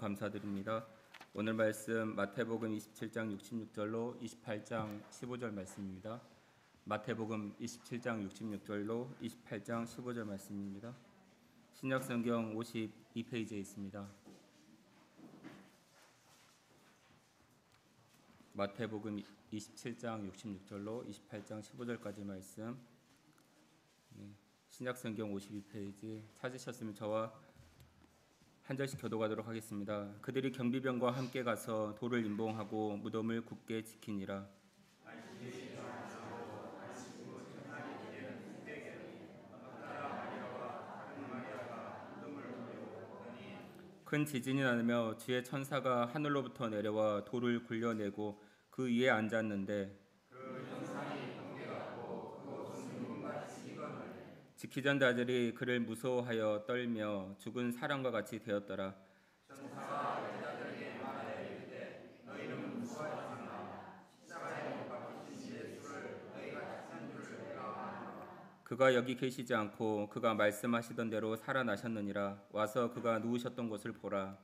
감사드립니다. 오늘 말씀 마태복음 27장 66절로 28장 15절 말씀입니다. 마태복음 27장 66절로 28장 15절 말씀입니다. 신약성경 52페이지에 있습니다. 마태복음 27장 66절로 28장 15절까지 말씀. 신약성경 52페이지 찾으셨으면 저와 한 절씩 교독하도록 하겠습니다. 그들이 경비병과 함께 가서 돌을 임봉하고 무덤을 굳게 지키니라. 큰 지진이 나며 주의 천사가 하늘로부터 내려와 돌을 굴려내고 그 위에 앉았는데 지키던 자들이 그를 무서워하여 떨며 죽은 사람과 같이 되었더라. 그가 여기 계시지 않고 그가 말씀하시던 대로 살아나셨느니라. 와서 그가 누우셨던 곳을 보라.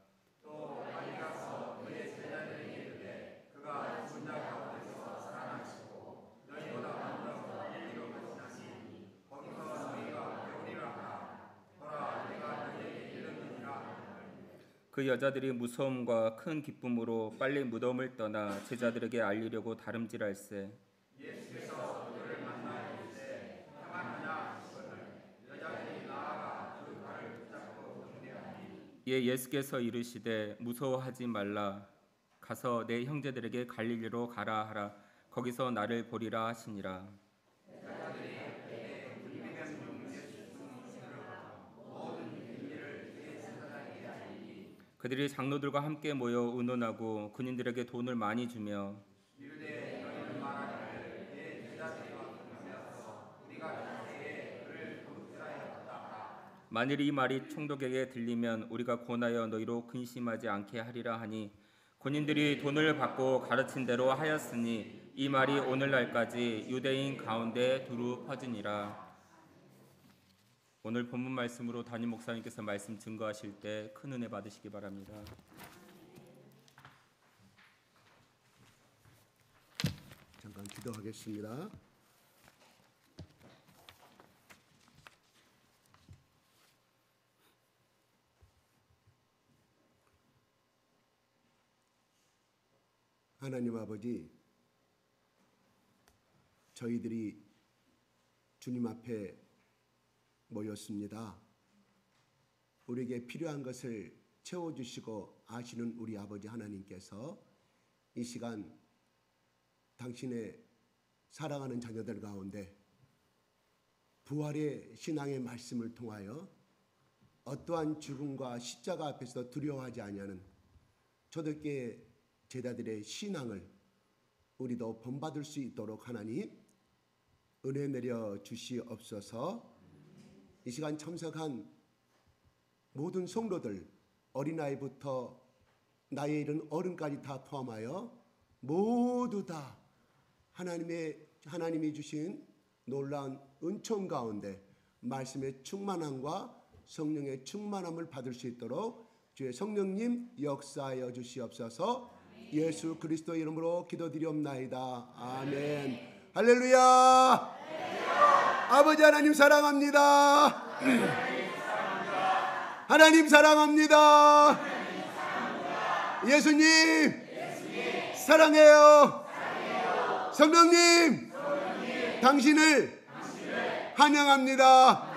그 여자들이 무서움과 큰 기쁨으로 빨리 무덤을 떠나 제자들에게 알리려고 다름질할세. 이에 예수께서 이르시되 무서워하지 말라. 가서 내 형제들에게 갈릴리로 가라 하라. 거기서 나를 보리라 하시니라. 그들이 장로들과 함께 모여 의논하고 군인들에게 돈을 많이 주며 만일 이 말이 총독에게 들리면 우리가 권하여 너희로 근심하지 않게 하리라 하니 군인들이 돈을 받고 가르친 대로 하였으니 이 말이 오늘날까지 유대인 가운데 두루 퍼지니라. 오늘 본문 말씀으로 담임 목사님께서 말씀 증거하실 때 큰 은혜 받으시기 바랍니다. 잠깐 기도하겠습니다. 하나님 아버지, 저희들이 주님 앞에 모였습니다. 우리에게 필요한 것을 채워주시고 아시는 우리 아버지 하나님께서 이 시간 당신의 사랑하는 자녀들 가운데 부활의 신앙의 말씀을 통하여 어떠한 죽음과 십자가 앞에서 두려워하지 아니하는 초대교회 제자들의 신앙을 우리도 본받을 수 있도록 하나님 은혜 내려 주시옵소서. 이 시간 참석한 모든 성도들, 어린아이부터 나이에 이른 어른까지 다 포함하여 모두 다 하나님이 주신 놀라운 은총 가운데 말씀의 충만함과 성령의 충만함을 받을 수 있도록 주의 성령님 역사하여 주시옵소서. 예수 그리스도 이름으로 기도드리옵나이다. 아멘. 할렐루야. 아버지 하나님 사랑합니다. 하나님 사랑합니다. 예수님 사랑해요. 성령님 당신을 환영합니다.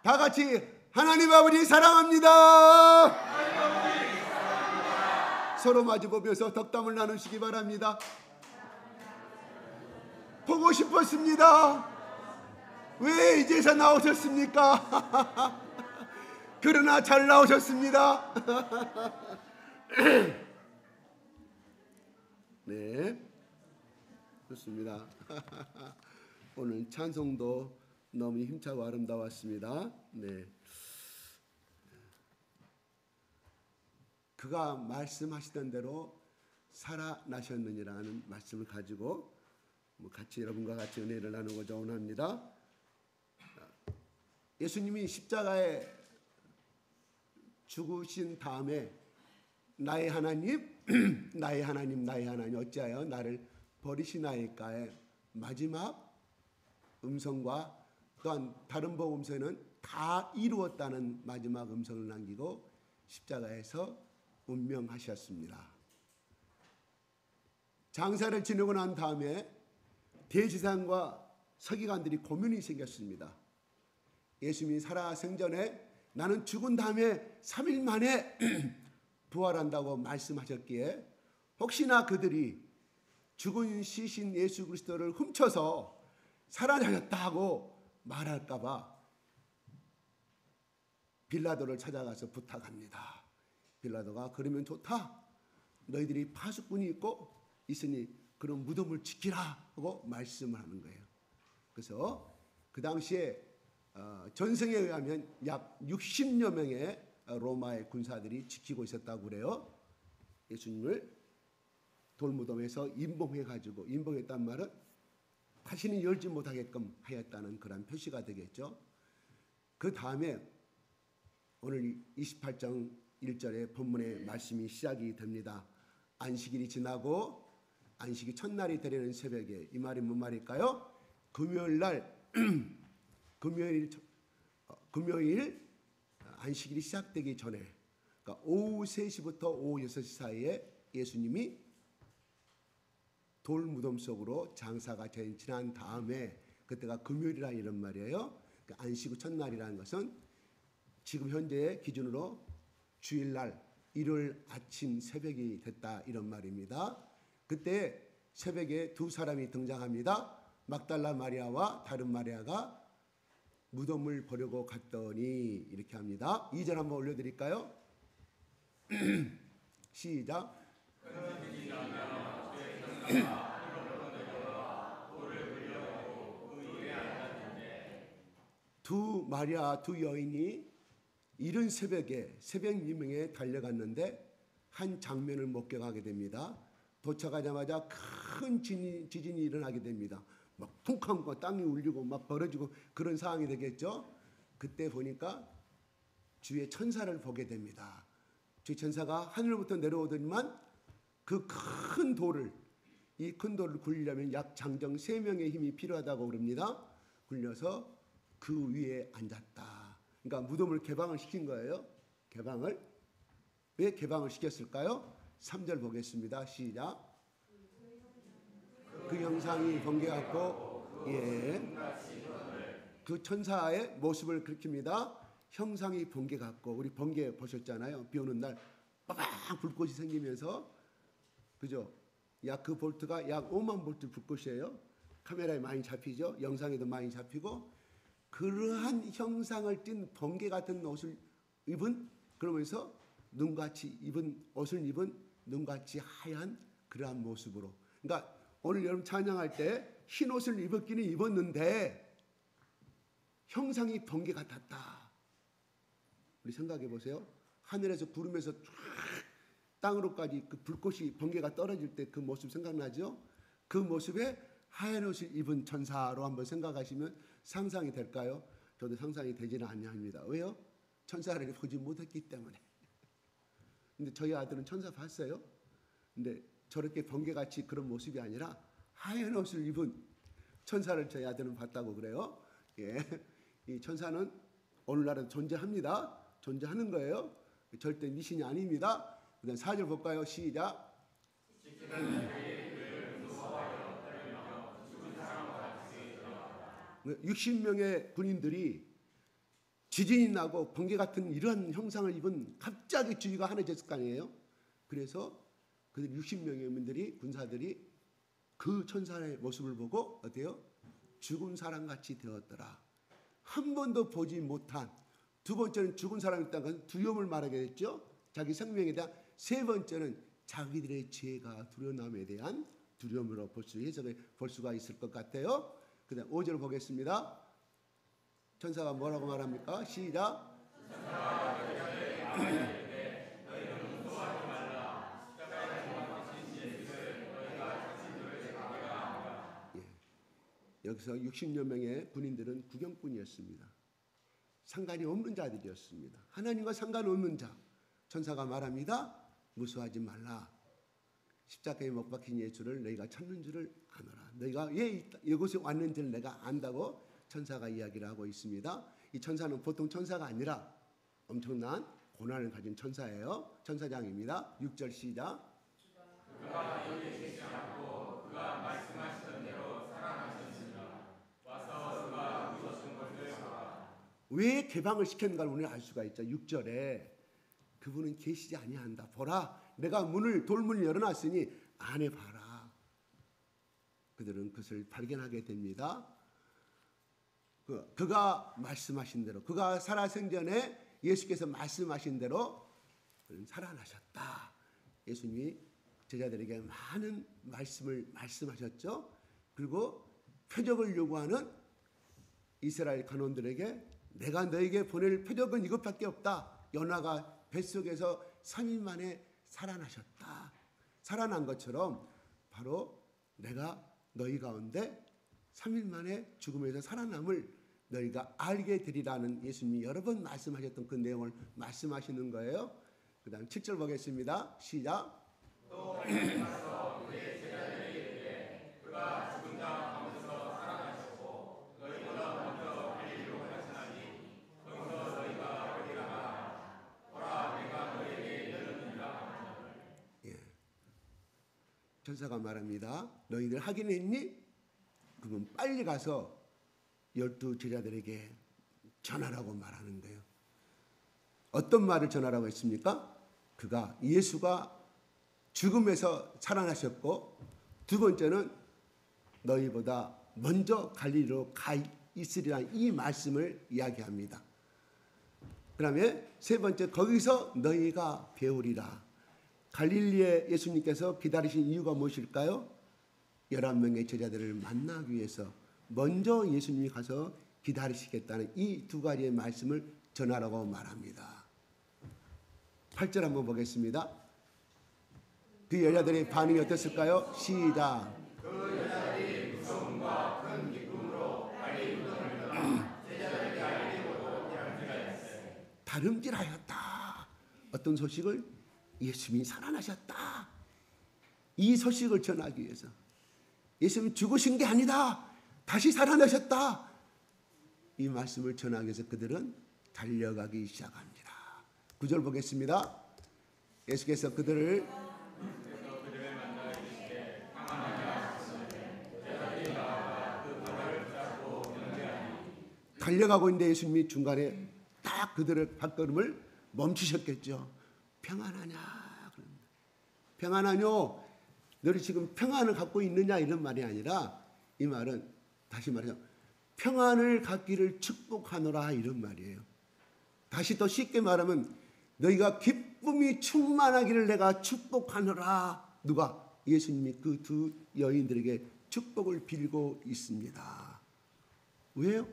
다 같이 하나님 아버지 사랑합니다. 서로 마주보면서 덕담을 나누시기 바랍니다. 보고 싶었습니다. 왜 이제서 나오셨습니까? 그러나 잘 나오셨습니다. 네, 좋습니다. 오늘 찬송도 너무 힘차고 아름다웠습니다. 네, 그가 말씀하시던 대로 살아나셨느니라는 말씀을 가지고 같이 여러분과 같이 은혜를 나누고자 원합니다. 예수님이 십자가에 죽으신 다음에 나의 하나님, 나의 하나님, 나의 하나님 어찌하여 나를 버리시나이까의 마지막 음성과 또한 다른 복음서에는 다 이루었다는 마지막 음성을 남기고 십자가에서 운명하셨습니다. 장사를 지내고 난 다음에 대제사장과 서기관들이 고민이 생겼습니다. 예수님이 살아 생전에 나는 죽은 다음에 3일 만에 부활한다고 말씀하셨기에 혹시나 그들이 죽은 시신 예수 그리스도를 훔쳐서 살아나셨다고 말할까 봐 빌라도를 찾아가서 부탁합니다. 빌라도가 그러면 좋다. 너희들이 파수꾼이 있으니 그런 무덤을 지키라 하고 말씀을 하는 거예요. 그래서 그 당시에 전승에 의하면 약 60여 명의 로마의 군사들이 지키고 있었다고 그래요. 예수님을 돌무덤에서 임봉해가지고, 임봉했단 말은 다시는 열지 못하게끔 하였다는 그런 표시가 되겠죠. 그 다음에 오늘 28장 1절의 본문의 말씀이 시작이 됩니다. 안식일이 지나고 안식이 첫날이 되려는 새벽에, 이 말이 뭔 말일까요? 금요일 안식일이 시작되기 전에, 그러니까 오후 3시부터 오후 6시 사이에 예수님이 돌무덤 속으로 장사가 지난 다음에, 그때가 금요일이라 이런 말이에요. 그러니까 안식 후 첫날이라는 것은 지금 현재의 기준으로 주일날 일요일 아침 새벽이 됐다 이런 말입니다. 그때 새벽에 두 사람이 등장합니다. 막달라 마리아와 다른 마리아가 무덤을 보려고 갔더니 이렇게 합니다. 2절 한번 올려드릴까요? 시작. 두 마리아 두 여인이 이른 새벽에 새벽 미명에 달려갔는데 한 장면을 목격하게 됩니다. 도착하자마자 큰 지진이 일어나게 됩니다. 막 쿵쾅 땅이 울리고 막 벌어지고 그런 상황이 되겠죠. 그때 보니까 주의 천사를 보게 됩니다. 주의 천사가 하늘로부터 내려오더니만 그 큰 돌을, 이 큰 돌을 굴리려면 약 장정 3명의 힘이 필요하다고 그럽니다. 굴려서 그 위에 앉았다. 그러니까 무덤을 개방을 시킨 거예요. 개방을. 왜 개방을 시켰을까요? 3절 보겠습니다. 시작. 그 형상이 번개같고, 그 천사의 모습을 가리킵니다. 형상이 번개같고, 우리 번개 보셨잖아요. 비 오는 날 빠박 불꽃이 생기면서, 그죠? 약 그 볼트가 약 5만 볼트 불꽃이에요. 카메라에 많이 잡히죠. 영상에도 많이 잡히고, 그러한 형상을 띤 번개 같은 옷을 입은, 그러면서 옷을 입은 눈같이 하얀 그러한 모습으로. 그러니까 오늘 여러분 찬양할 때 흰 옷을 입었기는 입었는데 형상이 번개 같았다. 우리 생각해 보세요. 하늘에서 구름에서 쫙 땅으로까지 그 불꽃이 번개가 떨어질 때 그 모습 생각나죠? 그 모습에 하얀 옷을 입은 천사로 한번 생각하시면 상상이 될까요? 저도 상상이 되지는 않습니다. 왜요? 천사를 보지 못했기 때문에. 근데 저희 아들은 천사 봤어요. 근데 저렇게 번개같이 그런 모습이 아니라 하얀 옷을 입은 천사를 저희 아들은 봤다고 그래요. 예. 이 천사는 오늘날은 존재합니다. 존재하는 거예요. 절대 미신이 아닙니다. 그다음 4절 볼까요? 시작. 60명의 군인들이 지진이 나고 번개 같은 이러한 형상을 입은 갑자기 주위가 하나졌을 거 아니에요. 그래서 그 60명의 군들이, 군사들이 그 천사의 모습을 보고 어때요? 죽은 사람같이 되었더라. 한 번도 보지 못한, 두 번째는 죽은 사람이 있다는 것은 두려움을 말하게 됐죠. 자기 생명에 대한. 세 번째는 자기들의 죄가 드러남에 대한 두려움으로 해석을 볼 수가 있을 것 같아요. 그 다음 5절 보겠습니다. 천사가 뭐라고 말합니까? 시작. 여기서 60여 명의 군인들은 구경꾼이었습니다. 상관이 없는 자들이었습니다. 하나님과 상관없는 자. 천사가 말합니다. 무수하지 말라. 십자가에 못 박힌 예수를 너희가 찾는 줄을 아노라. 너희가 왜 이곳에 왔는지를 내가 안다고 천사가 이야기를 하고 있습니다. 이 천사는 보통 천사가 아니라 엄청난 고난을 가진 천사예요. 천사장입니다. 6절 시작. 그가 여기 계시지 않고 그가 말씀하시던 대로 살아나셨으니라. 와서 그가 묻어준 것을 잡아. 왜 개방을 시켰는가를 우리는 알 수가 있죠. 6절에 그분은 계시지 아니한다. 보라, 내가 돌문을 열어놨으니 안에 봐라. 그들은 그것을 발견하게 됩니다. 그가 말씀하신 대로, 그가 살아생전에 예수께서 말씀하신 대로 살아나셨다. 예수님이 제자들에게 많은 말씀을 말씀하셨죠. 그리고 표적을 요구하는 이스라엘 관원들에게 내가 너에게 보낼 표적은 이것밖에 없다. 연하가 뱃속에서 3일 만에 살아나셨다. 살아난 것처럼 바로 내가 너희 가운데 3일 만에 죽음에서 살아남을 너희가 알게 되리라는 예수님이 여러 번 말씀하셨던 그 내용을 말씀하시는 거예요. 그 다음 7절 보겠습니다. 시작. 또 예수께서 그의 제자들에게 이르되 그가 죽은 자 가운데서 살아나셨고 너희보다 먼저 갈릴리로 가시나니 거기서 너희가 어디가 가라. 보라, 내가 너희에게 이르느니라. 예. 천사가 말합니다. 너희들 확인했니? 그러면 빨리 가서 12 제자들에게 전하라고 말하는 거예요. 어떤 말을 전하라고 했습니까? 예수가 죽음에서 살아나셨고 두 번째는 너희보다 먼저 갈릴리로 가 있으리라는 이 말씀을 이야기합니다. 그 다음에 세 번째, 거기서 너희가 배우리라. 갈릴리에 예수님께서 기다리신 이유가 무엇일까요? 11명의 제자들을 만나기 위해서 먼저 예수님이 가서 기다리시겠다는 이 두 가지의 말씀을 전하라고 말합니다. 8절 한번 보겠습니다. 그 여자들의 반응이 어땠을까요? 시작. 그 여자들이 무서움과 큰 기쁨으로 빨리 무덤을 떠나 제자들에게 알리고도 양질하였어요. 다름질하였다. 어떤 소식을? 예수님이 살아나셨다. 이 소식을 전하기 위해서 예수님이 죽으신 게 아니다. 다시 살아나셨다. 이 말씀을 전하기 위해서 그들은 달려가기 시작합니다. 9절 보겠습니다. 예수께서 그들을 만나 이르시되 평안하냐 하시되 제자들이 나아가 그 발을 붙잡고 경배하니 달려가고 있는데 예수님이 중간에 딱 그들의 발걸음을 멈추셨겠죠. 평안하냐? 평안하뇨? 너희 지금 평안을 갖고 있느냐? 이런 말이 아니라 이 말은 다시 말해서 평안을 갖기를 축복하노라 이런 말이에요. 다시 더 쉽게 말하면 너희가 기쁨이 충만하기를 내가 축복하노라. 누가? 예수님이 그 두 여인들에게 축복을 빌고 있습니다. 왜요?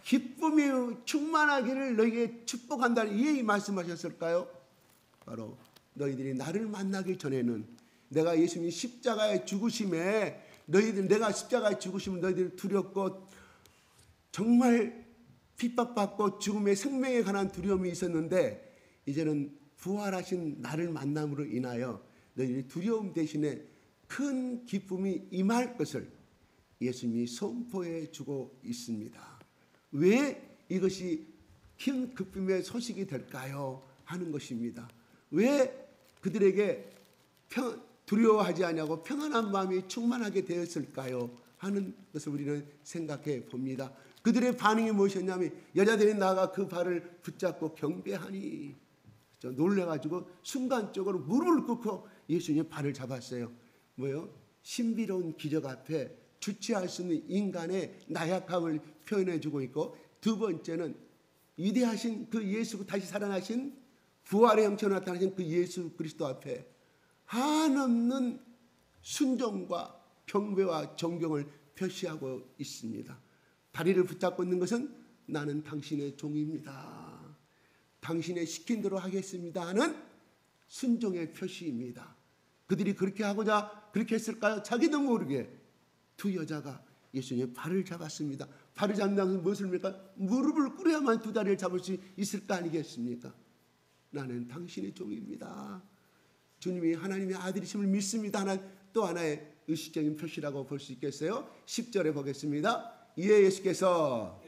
기쁨이 충만하기를 너희에게 축복한다는 이 말씀하셨을까요? 바로 너희들이 나를 만나기 전에는 내가 예수님 십자가의 죽으심에 내가 십자가의 죽으심을 너희들이 두렵고 정말 핍박받고 죽음의 생명에 관한 두려움이 있었는데 이제는 부활하신 나를 만남으로 인하여 너희들이 두려움 대신에 큰 기쁨이 임할 것을 예수님이 선포해 주고 있습니다. 왜 이것이 큰 기쁨의 소식이 될까요? 하는 것입니다. 왜 그들에게 두려워하지 않냐고 평안한 마음이 충만하게 되었을까요? 하는 것을 우리는 생각해 봅니다. 그들의 반응이 무엇이었냐면 여자들이 나아가 그 발을 붙잡고 경배하니 놀래가지고 순간적으로 무릎을 꿇고 예수님의 발을 잡았어요. 뭐요? 신비로운 기적 앞에 주체할 수 있는 인간의 나약함을 표현해주고 있고 두 번째는 위대하신 그 예수 다시 살아나신 부활의 형체로 나타나신 그 예수 그리스도 앞에 한없는 순종과 경배와 존경을 표시하고 있습니다. 다리를 붙잡고 있는 것은 나는 당신의 종입니다. 당신의 시킨 대로 하겠습니다 하는 순종의 표시입니다. 그들이 그렇게 하고자 그렇게 했을까요? 자기도 모르게 두 여자가 예수님의 발을 잡았습니다. 발을 잡는 것은 무엇입니까? 무릎을 꿇어야만 두 다리를 잡을 수 있을 거 아니겠습니까? 나는 당신의 종입니다. 주님이 하나님의 아들이심을 믿습니다. 또 하나의 의식적인 표시라고 볼 수 있겠어요. 10절에 보겠습니다. 이에 예수께서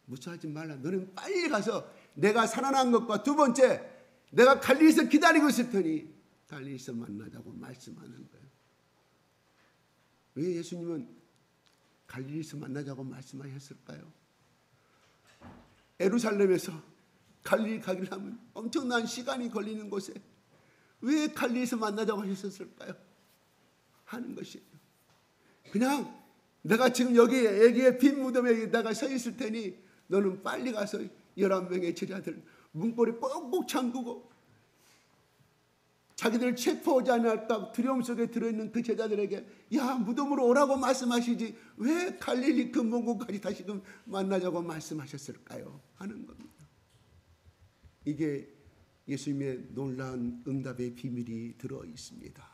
무서워하지 말라. 너는 빨리 가서 내가 살아난 것과 두 번째 내가 갈릴리에서 기다리고 있을 테니 갈릴리에서 만나자고 말씀하는 거예요. 왜 예수님은 갈릴리에서 만나자고 말씀하셨을까요? 예루살렘에서 갈릴리 가기려면 엄청난 시간이 걸리는 곳에 왜 갈릴리에서 만나자고 하셨을까요? 하는 것이에요. 그냥 내가 지금 여기에 빈 무덤에 내가 서 있을 테니 너는 빨리 가서 11명의 제자들 문고리 꼭꼭 잠그고 자기들을 체포하지 않을까 두려움 속에 들어있는 그 제자들에게 야 무덤으로 오라고 말씀하시지 왜 갈릴리 그 먼 곳까지 다시금 만나자고 말씀하셨을까요? 하는 겁니다. 이게 예수님의 놀라운 응답의 비밀이 들어 있습니다.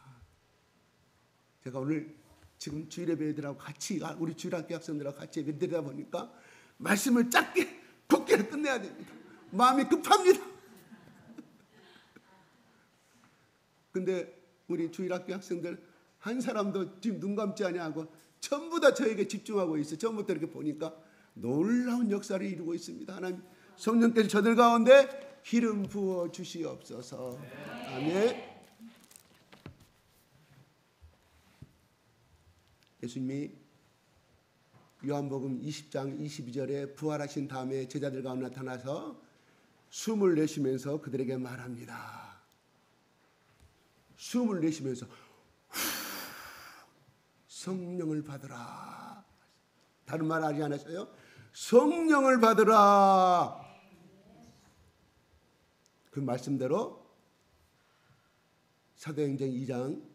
제가 오늘 지금 주일예배들하고 같이 우리 주일학교 학생들하고 같이 예배 드리다 보니까 말씀을 짧게 곱게 끝내야 됩니다. 마음이 급합니다. 근데 우리 주일학교 학생들 한 사람도 지금 눈 감지 아니하고 전부 다 저에게 집중하고 있어요. 처음부터 이렇게 보니까 놀라운 역사를 이루고 있습니다. 하나님 성령께서 저들 가운데 기름 부어 주시옵소서. 아멘. 예수님이 요한복음 20장 22절에 부활하신 다음에 제자들 가운데 나타나서 숨을 내쉬면서 그들에게 말합니다. 숨을 내쉬면서 성령을 받으라. 다른 말 하지 않았어요? 성령을 받으라. 그 말씀대로 사도행전 2장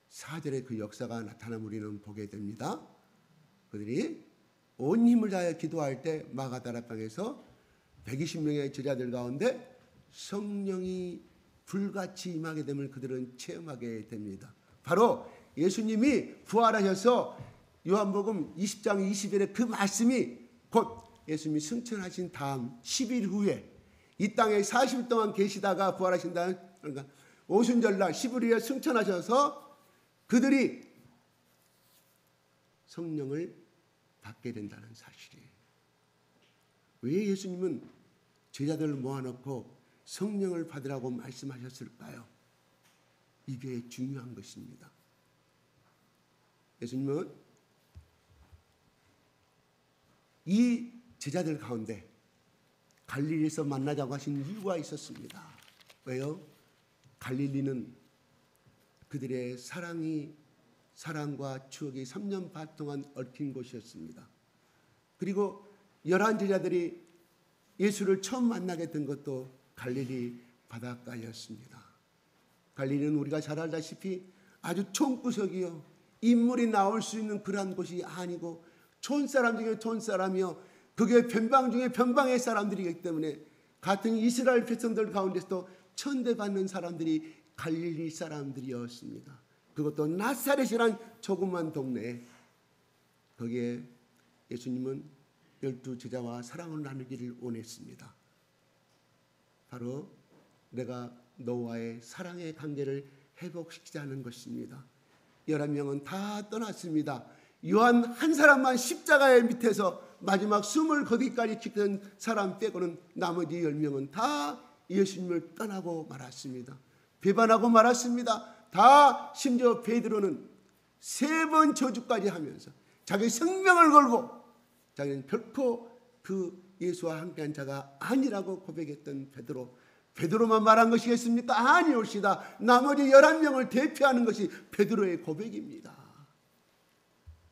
4절에 그 역사가 나타남을 우리는 보게 됩니다. 그들이 온 힘을 다해 기도할 때 마가다락방에서 120명의 제자들 가운데 성령이 불같이 임하게 됨을 그들은 체험하게 됩니다. 바로 예수님이 부활하셔서 요한복음 20장 20절에 그 말씀이 곧 예수님이 승천하신 다음 10일 후에 이 땅에 40일 동안 계시다가 부활하신 다음 그러니까 오순절날 10일 후에 승천하셔서 그들이 성령을 받게 된다는 사실이에요. 왜 예수님은 제자들을 모아놓고 성령을 받으라고 말씀하셨을까요? 이게 중요한 것입니다. 예수님은 이 제자들 가운데 갈릴리에서 만나자고 하신 이유가 있었습니다. 왜요? 갈릴리는 그들의 사랑과 추억이 3년 반 동안 얽힌 곳이었습니다. 그리고 11 제자들이 예수를 처음 만나게 된 것도 갈릴리 바닷가였습니다. 갈릴리는 우리가 잘 알다시피 아주 촌구석이요 인물이 나올 수 있는 그러한 곳이 아니고 촌사람 중에 촌사람이요 그게 변방 중에 변방의 사람들이기 때문에 같은 이스라엘 백성들 가운데서도 천대받는 사람들이 갈릴리 사람들이었습니다. 그것도 나사렛이란 조그만 동네에 거기에 예수님은 12 제자와 사랑을 나누기를 원했습니다. 바로 내가 너와의 사랑의 관계를 회복시키자는 것입니다. 11명은 다 떠났습니다. 요한 한 사람만 십자가의 밑에서 마지막 숨을 거기까지 지킨 사람 빼고는 나머지 10명은 다 예수님을 떠나고 말았습니다. 배반하고 말았습니다. 다 심지어 베드로는 3번 저주까지 하면서 자기 생명을 걸고 자기는 결코 그 예수와 함께한 자가 아니라고 고백했던 베드로만 말한 것이겠습니까? 아니올시다. 나머지 11명을 대표하는 것이 베드로의 고백입니다.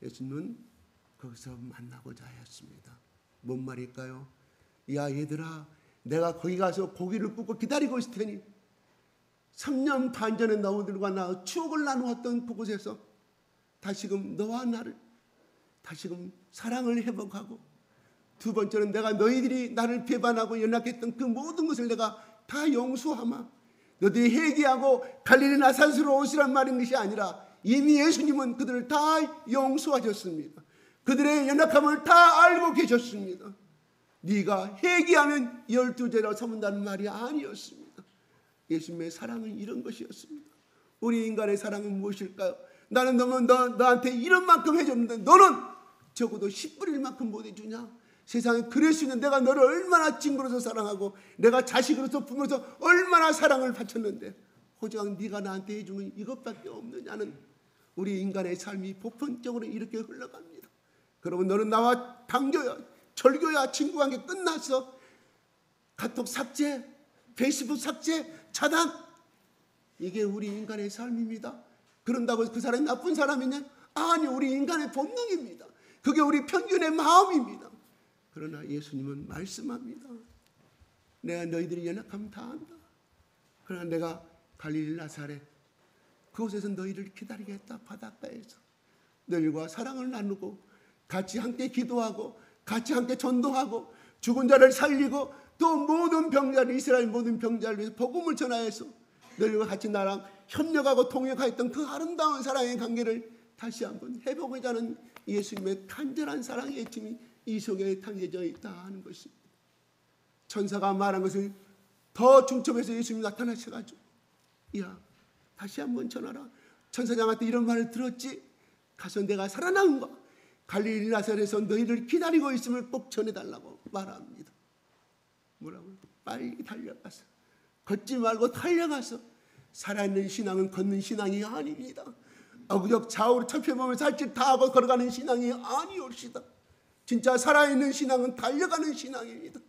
예수님은 거기서 만나고자 하였습니다. 뭔 말일까요? 야 얘들아 내가 거기 가서 고기를 굽고 기다리고 있을 테니 3년 반 전에 너희들과 나 추억을 나누었던 그곳에서 다시금 너와 나를 다시금 사랑을 회복하고 두 번째는 내가 너희들이 나를 배반하고 연락했던 그 모든 것을 내가 다 용서하마 너희들이 회개하고 갈릴리 나사렛으로 오시란 말인 것이 아니라 이미 예수님은 그들을 다 용서하셨습니다. 그들의 연약함을 다 알고 계셨습니다. 네가 회개하면 12제로 삼는다는 말이 아니었습니다. 예수님의 사랑은 이런 것이었습니다. 우리 인간의 사랑은 무엇일까요? 나는 너한테 이런 만큼 해줬는데 너는 적어도 10분의 1만큼 못 해주냐? 세상에 그럴 수 있는 내가 너를 얼마나 친구로서 사랑하고 내가 자식으로서 부모로서 얼마나 사랑을 바쳤는데 호장 네가 나한테 해주는 이것밖에 없느냐는 우리 인간의 삶이 보편적으로 이렇게 흘러갑니다. 그러면 너는 나와 당겨야 절교야 친구관계 끝났어. 카톡 삭제, 페이스북 삭제, 차단. 이게 우리 인간의 삶입니다. 그런다고 그 사람이 나쁜 사람이냐? 아니, 우리 인간의 본능입니다. 그게 우리 평균의 마음입니다. 그러나 예수님은 말씀합니다. 내가 너희들이 연약하면 다 안다. 그러나 내가 갈릴리 나사렛 그곳에서 너희를 기다리겠다. 바닷가에서 너희와 사랑을 나누고 같이 함께 기도하고 같이 함께 전도하고 죽은 자를 살리고 또 모든 병자를 이스라엘 모든 병자를 위해서 복음을 전하여서 너희와 같이 나랑 협력하고 통역하였던 그 아름다운 사랑의 관계를 다시 한번 회복하자 하는 예수님의 간절한 사랑의 애침이 이 속에 담겨져 있다 하는 것입니다. 천사가 말한 것을 더 중첩해서 예수님이 나타나셔가지고 야 다시 한번 전하라. 천사장한테 이런 말을 들었지? 가서 내가 살아난 거 갈릴리 나사렛에서 너희를 기다리고 있음을 꼭 전해달라고 말합니다. 뭐라고요? 빨리 달려가서 걷지 말고 달려가서 살아있는 신앙은 걷는 신앙이 아닙니다. 어그적 좌우로 철폐범을 살짓 다 하고 걸어가는 신앙이 아니옵시다. 진짜 살아있는 신앙은 달려가는 신앙입니다.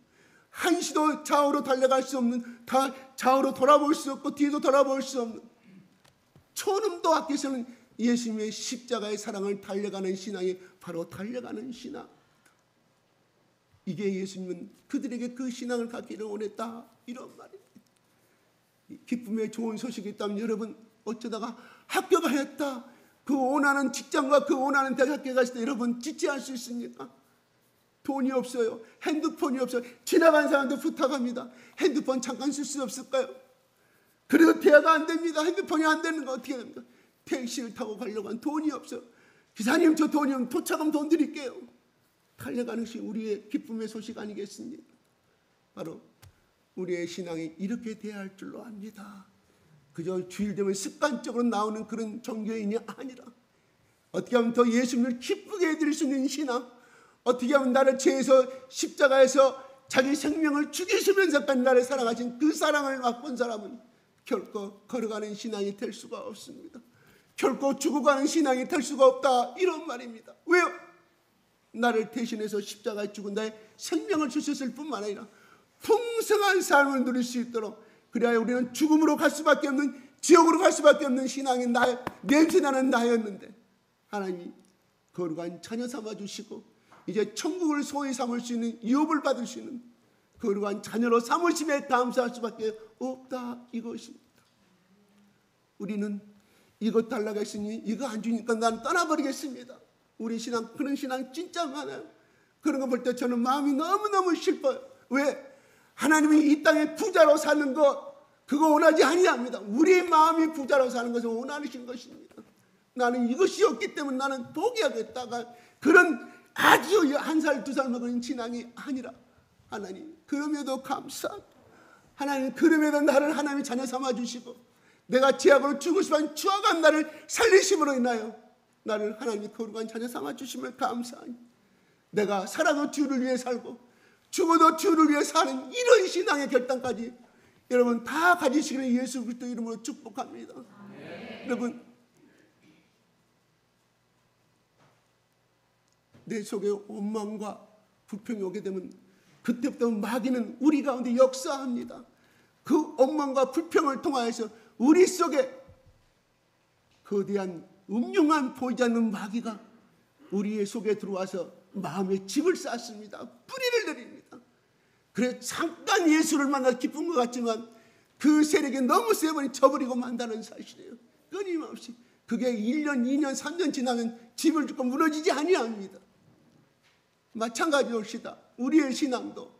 한시도 좌우로 달려갈 수 없는, 다 좌우로 돌아볼 수 없고 뒤도 돌아볼 수 없는 초놈도 앞에서는 예수님의 십자가의 사랑을 달려가는 신앙이 바로 달려가는 신앙입니다. 이게 예수님은 그들에게 그 신앙을 갖기를 원했다 이런 말입니다. 기쁨의 좋은 소식이 있다면 여러분 어쩌다가 합격하였다. 그 원하는 직장과 그 원하는 대학교에 갔을 때 여러분 지지할 수 있습니까? 돈이 없어요. 핸드폰이 없어요. 지나간 사람들 부탁합니다. 핸드폰 잠깐 쓸 수 없을까요? 그래도 대화가 안 됩니다. 핸드폰이 안 되는 거 어떻게 됩니까? 택시를 타고 가려고 하면 돈이 없어요. 기사님 저 돈이 없으면 도착하면 돈 드릴게요. 달려가는 것이 우리의 기쁨의 소식 아니겠습니까? 바로 우리의 신앙이 이렇게 돼야 할 줄로 압니다. 그저 주일 되면 습관적으로 나오는 그런 종교인이 아니라 어떻게 하면 더 예수님을 기쁘게 해드릴 수 있는 신앙, 어떻게 하면 나를 죄에서 십자가에서 자기 생명을 죽이시면서까지 나를 사랑하신 그 사랑을 맛본 사람은 결코 걸어가는 신앙이 될 수가 없습니다. 결코 죽어가는 신앙이 될 수가 없다 이런 말입니다. 왜요? 나를 대신해서 십자가에 죽은 나의 생명을 주셨을 뿐만 아니라 풍성한 삶을 누릴 수 있도록 그래야 우리는 죽음으로 갈 수밖에 없는 지옥으로 갈 수밖에 없는 신앙이 나의 냄새나는 나였는데 하나님이 거룩한 자녀 삼아주시고 이제 천국을 소위 삼을 수 있는 유업을 받을 수 있는 거룩한 자녀로 삼으심에 감사할 수밖에 없다 이것입니다. 우리는 이것 달라고 했으니 이거 안 주니까 난 떠나버리겠습니다. 우리 신앙 그런 신앙 진짜 많아요. 그런 거 볼 때 저는 마음이 너무너무 슬퍼요. 왜? 하나님이 이 땅에 부자로 사는 것 그거 원하지 아니합니다. 우리의 마음이 부자로 사는 것을 원하시는 것입니다. 나는 이것이 없기 때문에 나는 포기하겠다가 그런 아주 1살 2살 먹은 신앙이 아니라 하나님 그럼에도 감사합니다. 하나님 그럼에도 나를 하나님의 자녀 삼아주시고 내가 죄악으로 죽을 수만 추악한 나를 살리심으로 인하여 나를 하나님의 거룩한 자녀 삼아주심을 감사하니 내가 살아도 주를 위해 살고 죽어도 주를 위해 사는 이런 신앙의 결단까지 여러분 다 가지시기를 예수 그리스도 이름으로 축복합니다. 여러분 내 속에 원망과 불평이 오게 되면 그때부터 마귀는 우리 가운데 역사합니다. 그 원망과 불평을 통하여서 우리 속에 거대한 음흉한 보이지 않는 마귀가 우리의 속에 들어와서 마음에 집을 쌓습니다. 뿌리를 내립니다. 그래 잠깐 예수를 만나 기쁜 것 같지만 그 세력이 너무 세버리 저버리고 만다는 사실이에요. 끊임없이 그게 1년, 2년, 3년 지나면 집을 짓고 무너지지 아니합니다. 마찬가지입시다. 우리의 신앙도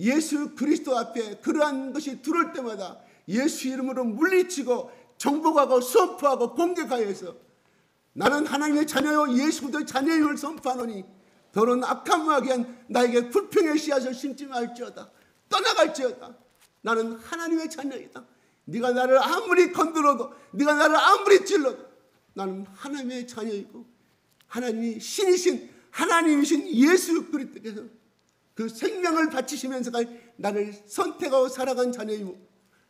예수 그리스도 앞에 그러한 것이 들어올 때마다 예수 이름으로 물리치고 정복하고 선포하고 공격하여서 나는 하나님의 자녀요 예수 그리스도의 자녀임을 선포하노니 너는 악한 마귀한 나에게 불평의 씨앗을 심지 말지어다. 떠나갈지어다. 나는 하나님의 자녀이다. 네가 나를 아무리 건드려도, 네가 나를 아무리 찔러도 나는 하나님의 자녀이고, 하나님이 신이신 하나님이신 예수 그리스도께서 그 생명을 바치시면서 나를 선택하고 살아간 자녀이고,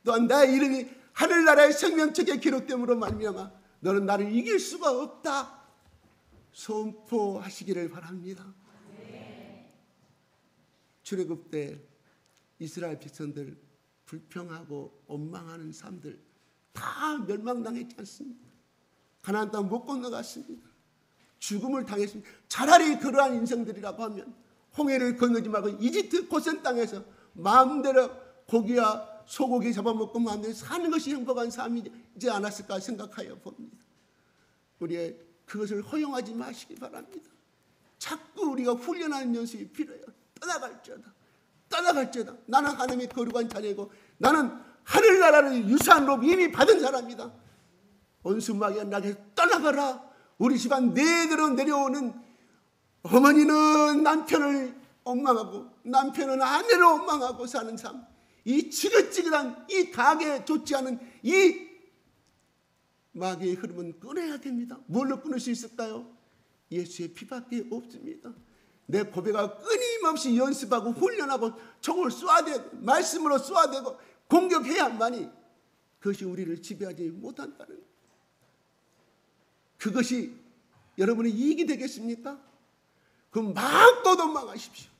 또한 나의 이름이 하늘나라의 생명책에 기록됨으로 말미암아 너는 나를 이길 수가 없다 선포하시기를 바랍니다. 출애굽 때 이스라엘 백성들 불평하고 원망하는 삶들 다 멸망당했지 않습니까? 가나안 땅 못 건너갔습니다. 죽음을 당했습니다. 차라리 그러한 인생들이라고 하면 홍해를 건너지 말고 이집트 고센 땅에서 마음대로 고기와 소고기 잡아먹고 마음대로 사는 것이 행복한 삶이지 않았을까 생각하여 봅니다. 우리의 그것을 허용하지 마시기 바랍니다. 자꾸 우리가 훈련하는 연습이 필요해요. 떠나갈지어다. 떠나갈지어다. 나는 하나님의 거룩한 자녀이고 나는 하늘나라를 유산으로 이미 받은 사람이다. 원수 마귀가 나에게 떠나가라. 우리 집안 내대로 내려오는 어머니는 남편을 원망하고 남편은 아내를 원망하고 사는 삶, 이 지긋지긋한 이 가게에 좋지 않은 이 마귀의 흐름은 끊어야 됩니다. 뭘로 끊을 수 있을까요? 예수의 피밖에 없습니다. 내 고백가 끊임없이 연습하고 훈련하고 총을 쏘아대고 말씀으로 쏘아대고 공격해야만이 그것이 우리를 지배하지 못한다는 것. 그것이 여러분의 이익이 되겠습니까? 그럼 마음껏 원망하십시오.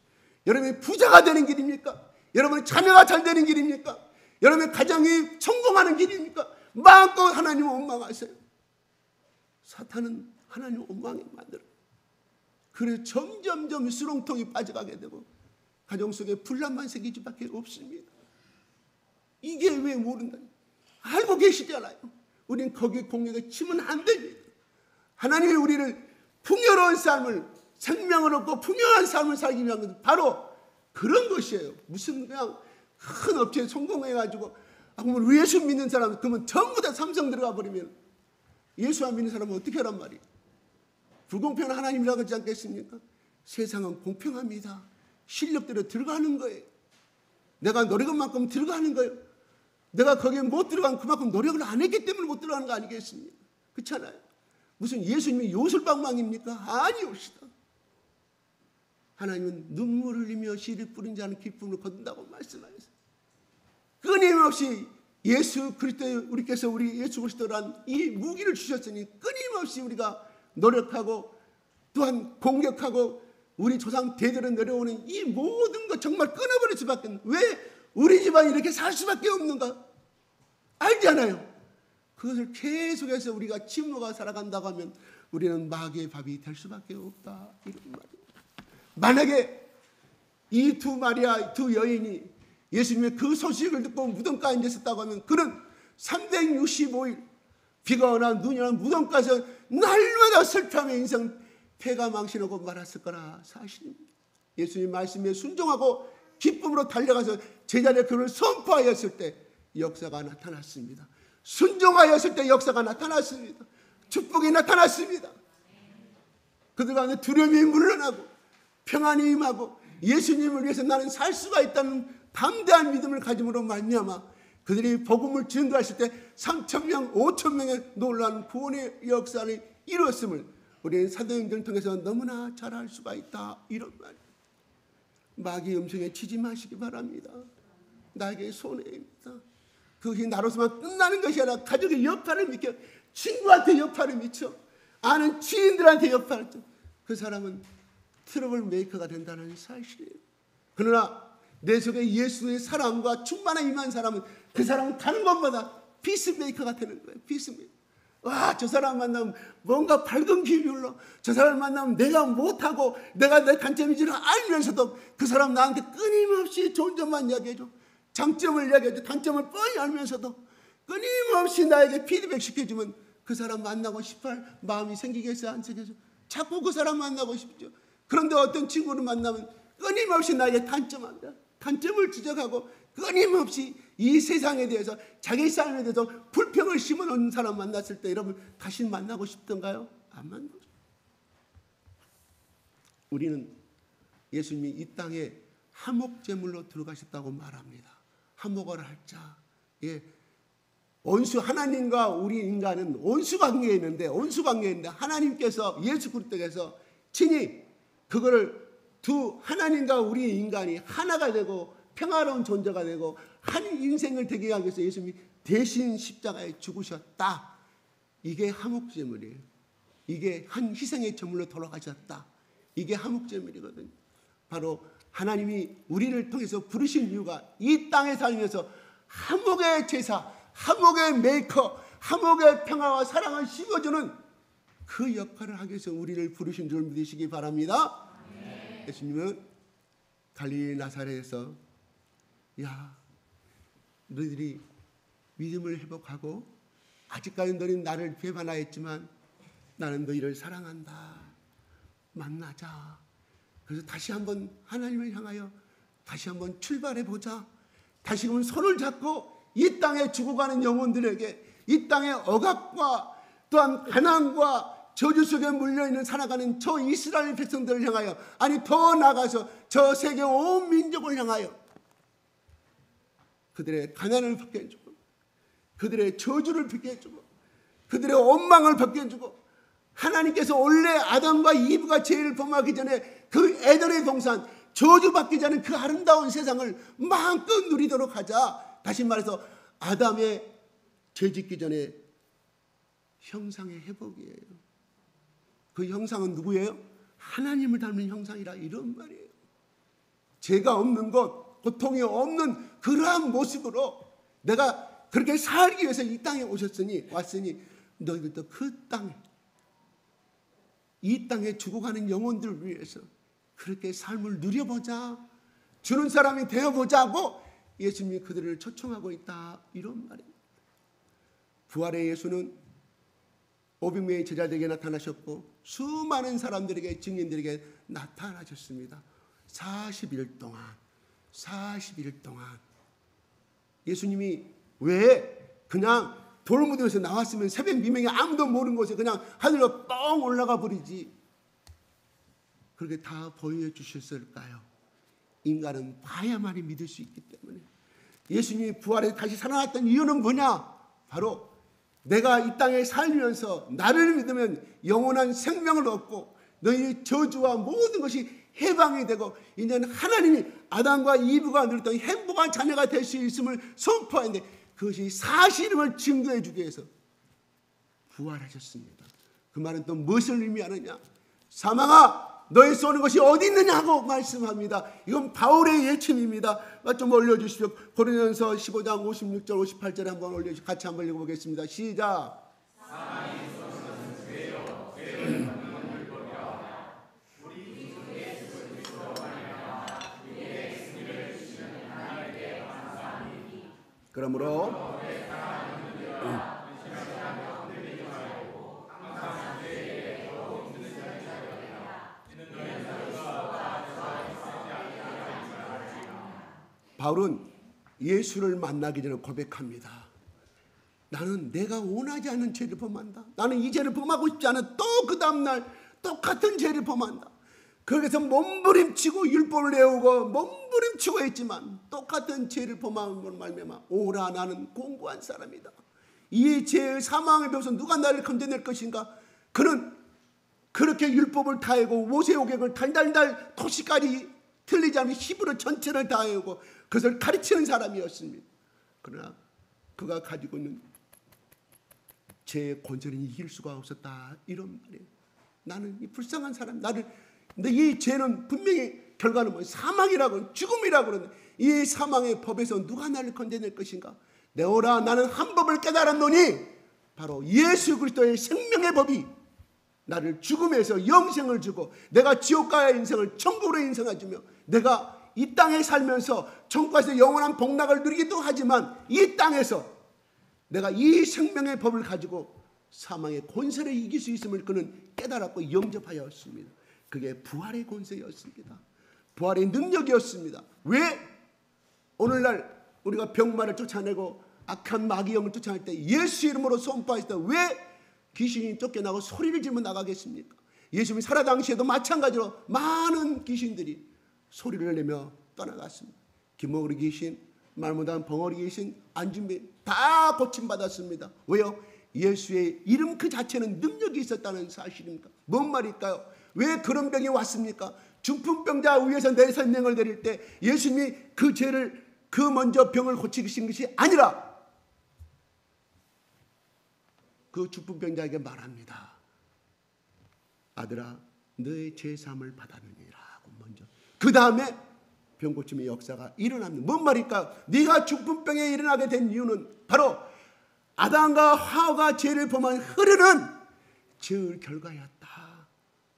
여러분의 부자가 되는 길입니까? 여러분의 자녀가 잘 되는 길입니까? 여러분의 가정이 성공하는 길입니까? 마음껏 하나님을 원망하세요. 사탄은 하나님을 원망에 만들어요. 그래서 점점점 수렁통이 빠져가게 되고 가정 속에 분란만 생길 수밖에 없습니다. 이게 왜 모른다? 알고 계시잖아요. 우린 거기 공격에 치면 안 됩니다. 하나님이 우리를 풍요로운 삶을, 생명을 얻고 풍요한 삶을 살기 위한 것은 바로 그런 것이에요. 무슨 그냥 큰 업체에 성공해가지고 그러면 예수 믿는 사람 그러면 전부 다 삼성 들어가 버리면 예수 안 믿는 사람은 어떻게 하란 말이에요? 불공평한 하나님이라고 하지 않겠습니까? 세상은 공평합니다. 실력대로 들어가는 거예요. 내가 노력한 만큼 들어가는 거예요. 내가 거기에 못 들어간 그만큼 노력을 안 했기 때문에 못 들어가는 거 아니겠습니까? 그렇잖아요. 무슨 예수님이 요술방망입니까? 아니옵시다. 하나님은 눈물 흘리며 씨를 뿌린 자는 기쁨을 거둔다고 말씀하셨어요. 끊임없이 예수 그리스도 우리께서 우리 예수 그리스도란 이 무기를 주셨으니 끊임없이 우리가 노력하고 또한 공격하고 우리 조상 대대로 내려오는 이 모든 것 정말 끊어버릴 수밖에 없는, 왜 우리 집안이 이렇게 살 수밖에 없는가? 알잖아요. 그것을 계속해서 우리가 침묵하고 살아간다고 하면 우리는 마귀의 밥이 될 수밖에 없다. 이런 말이에요. 만약에 이 두 마리아, 두 여인이 예수님의 그 소식을 듣고 무덤가에 있었다고 하면 그는 365일 비가 오나 눈이 오나 무덤가에서 날마다 슬퍼하며 인생 패가 망신하고 말았을 거라 사실입니다. 예수님 말씀에 순종하고 기쁨으로 달려가서 제자리에 그를 선포하였을 때 역사가 나타났습니다. 순종하였을 때 역사가 나타났습니다. 축복이 나타났습니다. 그들 가운데 두려움이 물러나고 평안이 임하고 예수님을 위해서 나는 살 수가 있다는 담대한 믿음을 가짐으로 말미암아 그들이 복음을 전도했을 때 3,000명, 5,000명의 놀라운 구원의 역사를 이루었음을 우리는 사도행전을 통해서 너무나 잘 알 수가 있다. 이런 말. 마귀의 음성에 치지 마시기 바랍니다. 나에게 손해입니다. 그것이 나로서만 끝나는 것이 아니라 가족의 여파를 미쳐, 친구한테 여파를 미쳐, 아는 지인들한테 여파를 미쳐. 그 사람은 트러블 메이커가 된다는 사실이에요. 그러나 내 속에 예수의 사랑과 충만한 임한 사람은 그 사람은 가는 곳마다 피스메이커가 되는 거예요. 피스메이커. 와, 저 사람 만나면 뭔가 밝은 기운이 흘러. 저 사람 만나면 내가 못하고 내가 내 단점인지를 알면서도 그 사람 나한테 끊임없이 좋은 점만 이야기해줘. 장점을 이야기해줘. 단점을 뻔히 알면서도 끊임없이 나에게 피드백 시켜주면 그 사람 만나고 싶을 마음이 생기겠어요? 안 생기겠어요? 자꾸 그 사람 만나고 싶죠. 그런데 어떤 친구를 만나면 끊임없이 나에게 단점을 지적하고 끊임없이 이 세상에 대해서 자기 삶에 대해서 불평을 심어놓는 사람 만났을 때 여러분 다시 만나고 싶던가요? 안 맞는 거죠. 우리는 예수님이 이 땅에 화목제물로 들어가셨다고 말합니다. 화목을 할 자. 예. 온수 하나님과 우리 인간은 온수 관계에 있는데 하나님께서 예수 그리스도께서 친히 그거를 두 하나님과 우리 인간이 하나가 되고 평화로운 존재가 되고 한 인생을 되게 하기 위해서 예수님이 대신 십자가에 죽으셨다. 이게 화목제물이에요. 이게 한 희생의 제물로 돌아가셨다. 이게 화목제물이거든요. 바로 하나님이 우리를 통해서 부르신 이유가 이 땅에 살면서 화목의 제사, 화목의 메이커, 화목의 평화와 사랑을 심어주는 그 역할을 하기 위해서 우리를 부르신 줄 믿으시기 바랍니다. 네. 예수님은 갈릴리 나사렛에서 야, 너희들이 믿음을 회복하고 아직까지 너희는 나를 배반하였지만 나는 너희를 사랑한다. 만나자. 그래서 다시 한번 하나님을 향하여 다시 한번 출발해보자. 다시금 손을 잡고 이 땅에 죽어가는 영혼들에게 이 땅의 억압과 또한 가난과 저주 속에 물려있는 살아가는 저 이스라엘 백성들을 향하여 아니 더 나아가서 저 세계 온 민족을 향하여 그들의 가난을 벗겨주고 그들의 저주를 벗겨주고 그들의 원망을 벗겨주고 하나님께서 원래 아담과 이브가 죄를 범하기 전에 그 에덴의 동산 저주받기 전에 그 아름다운 세상을 마음껏 누리도록 하자. 다시 말해서 아담의 죄짓기 전에 형상의 회복이에요. 그 형상은 누구예요? 하나님을 닮은 형상이라 이런 말이에요. 죄가 없는 것, 고통이 없는 그러한 모습으로 내가 그렇게 살기 위해서 이 땅에 왔으니 너희들도 그 땅에 이 땅에 죽어가는 영혼들을 위해서 그렇게 삶을 누려보자. 주는 사람이 되어보자고 예수님이 그들을 초청하고 있다. 이런 말입니다. 부활의 예수는 500명의 제자들에게 나타나셨고 수많은 사람들에게 증인들에게 나타나셨습니다. 40일 동안 예수님이 왜 그냥 돌무덤에서 나왔으면 새벽 미명에 아무도 모르는 곳에 그냥 하늘로 뻥 올라가 버리지. 그렇게 다 보여주셨을까요? 인간은 봐야만이 믿을 수 있기 때문에. 예수님이 부활해 다시 살아났던 이유는 뭐냐? 바로 내가 이 땅에 살면서 나를 믿으면 영원한 생명을 얻고 너희 저주와 모든 것이 해방이 되고 이제는 하나님이 아담과 이브가 누렸던 행복한 자녀가 될 수 있음을 선포하는데 그것이 사실임을 증거해 주기 위해서 부활하셨습니다. 그 말은 또 무엇을 의미하느냐? 사망아 너의 쏘는 것이 어디 있느냐고 말씀합니다. 이건 바울의 예침입니다. 좀 올려주십시오. 고린도전서 15장 56절 58절에 한번 올려주시고 같이 한번 읽어보겠습니다. 시작. 그러므로 바울은 예수를 만나기 전에 고백합니다. 나는 내가 원하지 않는 죄를 범한다. 나는 이 죄를 범하고 싶지 않아. 또 그 다음날 똑같은 죄를 범한다. 그래서 몸부림치고 율법을 외우고 몸부림치고 했지만 똑같은 죄를 범함으로 말미암아 오라 나는 공고한 사람이다. 이 죄의 사망의 배후에서 누가 나를 건져낼 것인가? 그는 그렇게 율법을 다 외우고 모세오경을 달달달 토시까지 틀리지 않은 히브리 전체를 다 외우고 그것을 가르치는 사람이었습니다. 그러나 그가 가지고 있는 죄의 권세는 이길 수가 없었다. 이런 말이에요. 나는 이 불쌍한 사람, 근데 이 죄는 분명히 결과는 뭐 사망이라고 죽음이라고 그러는데 이 사망의 법에서 누가 나를 건져낼 것인가? 내오라 나는 한 법을 깨달았노니 바로 예수 그리스도의 생명의 법이 나를 죽음에서 영생을 주고 내가 지옥가의 인생을 천국으로 인생을 주며 내가 이 땅에 살면서 천국에서 영원한 복락을 누리기도 하지만 이 땅에서 내가 이 생명의 법을 가지고 사망의 권세를 이길 수 있음을 그는 깨달았고 영접하였습니다. 그게 부활의 권세였습니다. 부활의 능력이었습니다. 왜? 오늘날 우리가 병마를 쫓아내고 악한 마귀 영을 쫓아낼 때 예수 이름으로 선포했을 때 왜? 귀신이 쫓겨나고 소리를 지르며 나가겠습니까? 예수님이 살아 당시에도 마찬가지로 많은 귀신들이 소리를 내며 떠나갔습니다. 기머거리 귀신, 말 못하는 벙어리 귀신, 안준비 다 고침받았습니다. 왜요? 예수의 이름 그 자체는 능력이 있었다는 사실입니까? 뭔 말일까요? 왜 그런 병이 왔습니까? 중풍병자 위에서 내 생명을 드릴 때 예수님이 그 죄를 그 먼저 병을 고치신 것이 아니라 그 중풍병자에게 말합니다. 아들아, 너의 죄사함을 받았느니라고 먼저. 그 다음에 병 고침의 역사가 일어납니다. 뭔 말일까요? 네가 중풍병에 일어나게 된 이유는 바로 아담과 하와가 죄를 범한 흐르는 죄의 결과였다.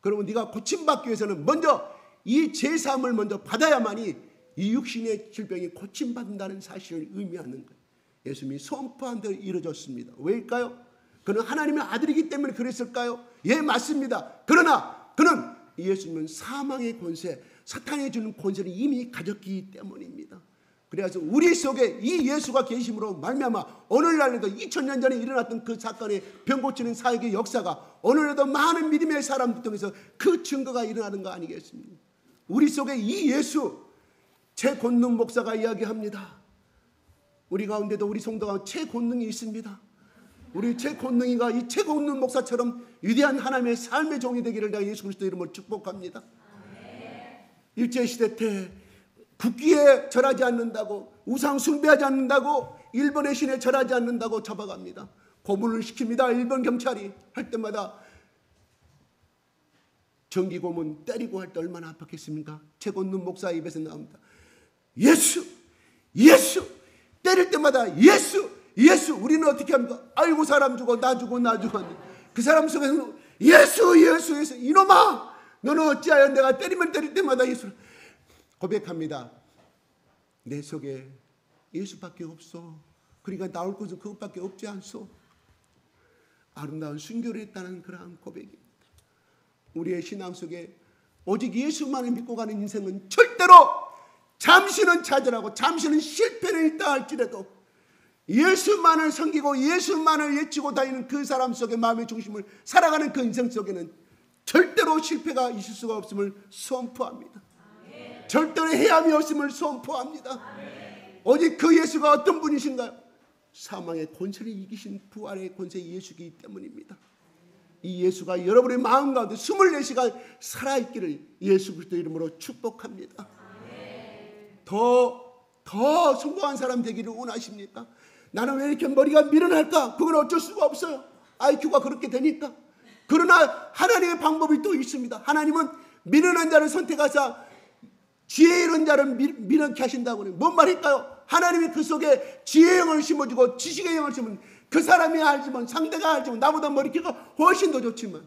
그러면 네가 고침받기 위해서는 먼저 이 죄사함을 먼저 받아야만이 이 육신의 질병이 고침받는다는 사실을 의미하는 거예요. 예수님이 선포한 대로 이루어졌습니다. 왜일까요? 그는 하나님의 아들이기 때문에 그랬을까요? 예, 맞습니다. 그러나 그는 예수님은 사망의 권세, 사탄이 주는 권세를 이미 가졌기 때문입니다. 그래서 우리 속에 이 예수가 계심으로 말미암아 오늘날에도 2000년 전에 일어났던 그 사건의 병 고치는 사역의 역사가 오늘에도 많은 믿음의 사람들 통해서 그 증거가 일어나는 거 아니겠습니까? 우리 속에 이 예수, 최곤능 목사가 이야기합니다. 우리 가운데도 우리 성도 가운데 최곤능이 있습니다. 우리 최곤능이가 이 최곤능 목사처럼 위대한 하나님의 삶의 종이 되기를 내가 예수 그리스도 이름으로 축복합니다. 일제시대 때 국기에 절하지 않는다고, 우상 숭배하지 않는다고, 일본의 신에 절하지 않는다고 잡아갑니다. 고문을 시킵니다. 일본 경찰이 할 때마다 정기 고문 때리고 할 때 얼마나 아팠겠습니까? 최곤능 목사 입에서 나옵니다. 예수, 예수, 때릴 때마다 예수, 예수. 우리는 어떻게 합니까? 아이고 사람 죽어, 나 죽어, 나 죽어. 그 사람 속에서 예수, 예수, 예수. 이놈아, 너는 어찌하여 내가 때리면 때릴 때마다 예수 고백합니다. 내 속에 예수밖에 없어. 그러니까 나올 것은 그것밖에 없지 않소. 아름다운 순교를 했다는 그러한 고백입니다. 우리의 신앙 속에 오직 예수만을 믿고 가는 인생은 절대로 잠시는 좌절하고 잠시는 실패를 있다 할지라도 예수만을 섬기고 예수만을 외치고 다니는 그 사람 속에 마음의 중심을 살아가는 그 인생 속에는 절대로 실패가 있을 수가 없음을 선포합니다. 절대로 해함이 없음을 선포합니다. 오직 그 예수가 어떤 분이신가요? 사망의 권세를 이기신 부활의 권세 예수이기 때문입니다. 이 예수가 여러분의 마음 가운데 24시간 살아있기를 예수 그리스도 이름으로 축복합니다. 더 성공한 사람 되기를 원하십니까? 나는 왜 이렇게 머리가 미련할까? 그건 어쩔 수가 없어요. IQ가 그렇게 되니까. 그러나 하나님의 방법이 또 있습니다. 하나님은 미련한 자를 선택하사 지혜 이른 자를 미련케 하신다고 해요. 뭔 말일까요? 하나님이 그 속에 지혜의 영을 심어주고 지식의 영을 심으면 그 사람이 알지만 상대가 알지만 나보다 머리끼가 훨씬 더 좋지만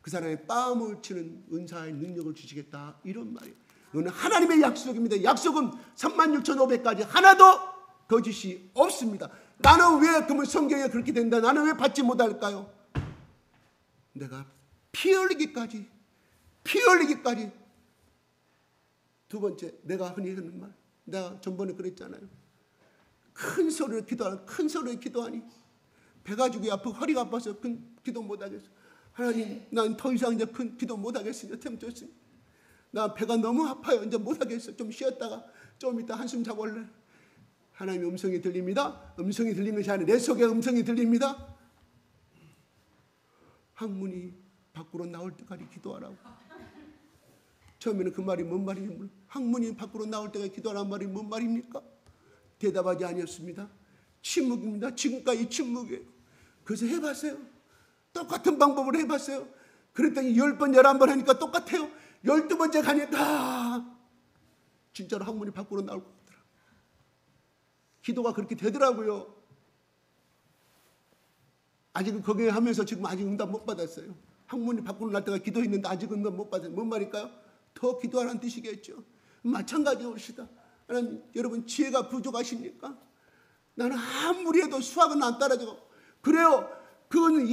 그 사람의 뺨을 치는 은사의 능력을 주시겠다 이런 말이에요. 이건 하나님의 약속입니다. 약속은 36,500가지 하나도 거짓이 없습니다. 나는 왜 그러면 성경에 그렇게 된다? 나는 왜 받지 못할까요? 내가 피 흘리기까지 두 번째 내가 흔히 하는 말 내가 전번에 그랬잖아요. 큰 소리로 기도하니 배가 죽이 아프고 허리가 아파서 큰 기도 못하겠어. 하나님 난 더 이상 이제 큰 기도 못하겠습니다. 템쳤습니다. 나 배가 너무 아파요. 이제 못하겠어. 좀 쉬었다가 좀 이따 한숨 자볼래. 하나님의 음성이 들립니다. 음성이 들리는 것이 아니라 내 속에 음성이 들립니다. 항문이 밖으로 나올 때까지 기도하라고. 처음에는 그 말이 뭔 말인지 몰라. 항문이 밖으로 나올 때까지 기도하라는 말이 뭔 말입니까? 대답하지 아니었습니다. 침묵입니다. 지금까지 침묵이에요. 그래서 해봤어요. 똑같은 방법으로 해봤어요. 그랬더니 10번, 11번 하니까 똑같아요. 12번째 가니까 진짜로 항문이 밖으로 나올 것 같더라고요. 기도가 그렇게 되더라고요. 아직은 거기에 하면서 지금 아직 응답 못 받았어요. 항문이 밖으로 날 때가 기도했는데 아직 응답 못 받았어요. 뭔 말일까요? 더 기도하라는 뜻이겠죠. 마찬가지입시다. 하나님, 여러분 지혜가 부족하십니까? 나는 아무리 해도 수학은 안 따라주고 그래요. 그거는